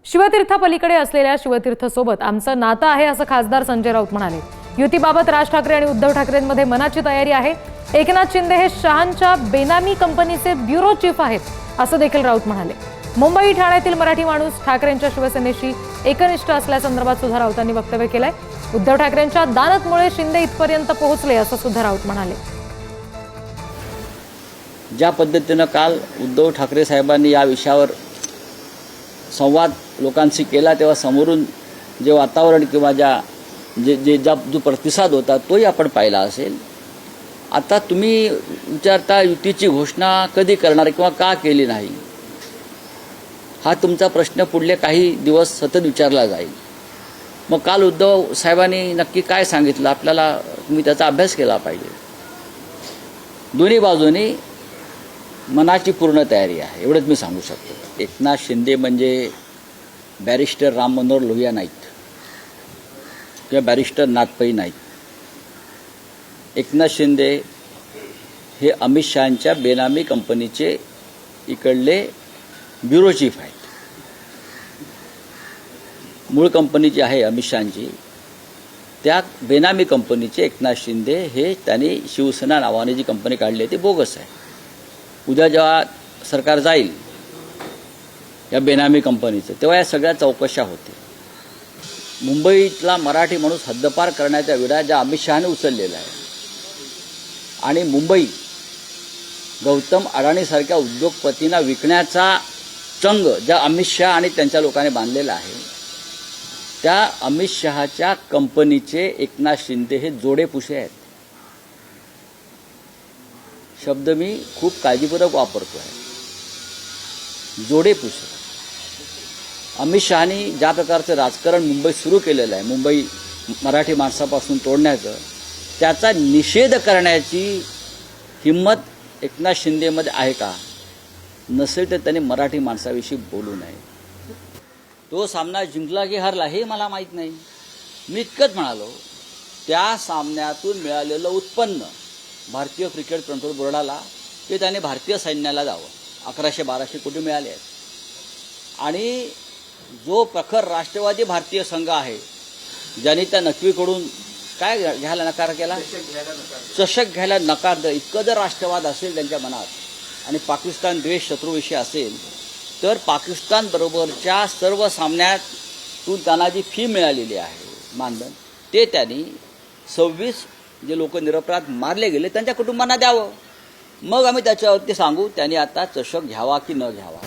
शिवतीर्थापलीकडे असलेल्या शिवतीर्थसोबत आमचं नातं आहे असं खासदार संजय राऊत म्हणाले। युतीबाबत राज ठाकरे आणि उद्धव ठाकरेंमध्ये मनाची तयारी आहे। एकनाथ शिंदे हे शहांच्या बेनामी कंपनीचे ब्युरो चीफ आहेत असं देखील राऊत म्हणाले। मुंबई ठाण्यातील मराठी माणूस ठाकरेंच्या शिवसेनेशी एकनिष्ठ असल्यासंदर्भात सुद्धा राऊतांनी वक्तव्य केलंय। उद्धव ठाकरेंच्या दानतमुळे शिंदे इथपर्यंत पोहोचले असं सुद्धा राऊत म्हणाले। ज्या पद्धतीनं काल उद्धव ठाकरे साहेबांनी या विषयावर संवाद लोकांशी केला तेव्हा समोरून जे वातावरण किंवा जो प्रतिसाद होता तोही आपण पाहिला असेल। आता तुम्ही विचारता युतीची घोषणा कधी करणार किंवा का केली नाही, हा तुमचा प्रश्न पुढले काही दिवस सतत विचारला जाईल। मग काल उद्धव साहेबांनी नक्की काय सांगितलं आपल्याला, तुम्ही त्याचा अभ्यास केला पाहिजे। दोन्ही बाजूनी मनाची पूर्ण तयारी आहे एवढंच मी सांगू शकतो। एकनाथ शिंदे म्हणजे बॅरिस्टर राम मनोहर लोहिया नाहीत किंवा बॅरिस्टर नाथपै नाहीत। एकनाथ शिंदे हे अमित शहांच्या बेनामी कंपनीचे इकडले ब्युरो चीफ आहेत। मूळ कंपनी जी आहे अमित शहांची, त्या बेनामी कंपनीचे एकनाथ शिंदे हे त्यांनी शिवसेना नावाने जी कंपनी काढली आहे ती बोगस आहे। उद्या जेव्हा सरकार जाईल या बेनामी कंपनीचं तेव्हा या सगळ्या चौकशा होते। मुंबईतला मराठी माणूस हद्दपार करण्याच्या विडा ज्या अमित शहाने उचललेला आहे आणि मुंबई गौतम अडाणीसारख्या उद्योगपतींना विकण्याचा चंग ज्या अमित शहा आणि त्यांच्या लोकांनी बांधलेला आहे, त्या अमित शहाच्या कंपनीचे एकनाथ शिंदे हे जोडेपुसे आहेत। शब्द मी खूप काळजीपूर्वक वापरतो आहे, जोडेपुसे। अमित शहानी ज्या प्रकारचं राजकारण मुंबईत सुरू केलेलं आहे, मुंबई मराठी माणसापासून तोडण्याचं, त्याचा निषेध करण्याची हिंमत एकनाथ शिंदेमध्ये आहे का? नसेल तर त्यांनी मराठी माणसाविषयी बोलू नये। तो सामना जिंकला की हरला हे मला माहीत नाही, मी इतकंच म्हणालो, त्या सामन्यातून मिळालेलं उत्पन्न भारतीय क्रिकेट कंट्रोल बोर्डाला ते त्याने भारतीय सैन्याला द्यावं। 1100-1200 कोटी मिळाले आहेत। आणि जो प्रखर राष्ट्रवादी भारतीय संघ आहे ज्यांनी त्या नक्वीकडून काय घ्यायला नकार केला, चषक घ्यायला नकार दिला, इतकं जर राष्ट्रवाद असेल त्यांच्या मनात आणि पाकिस्तान द्वेष शत्रूविषयी असेल तर पाकिस्तान बरोबरच्या सर्व सामन्यातून त्यांना जी फी मिळालेली आहे मानधन, ते त्यांनी 26 जे लोक निरपराध मारले गेले त्यांच्या कुटुंबांना द्यावं। मग आम्ही त्याच्यावरती सांगू त्यांनी आता चषक घ्यावा की न घ्यावा।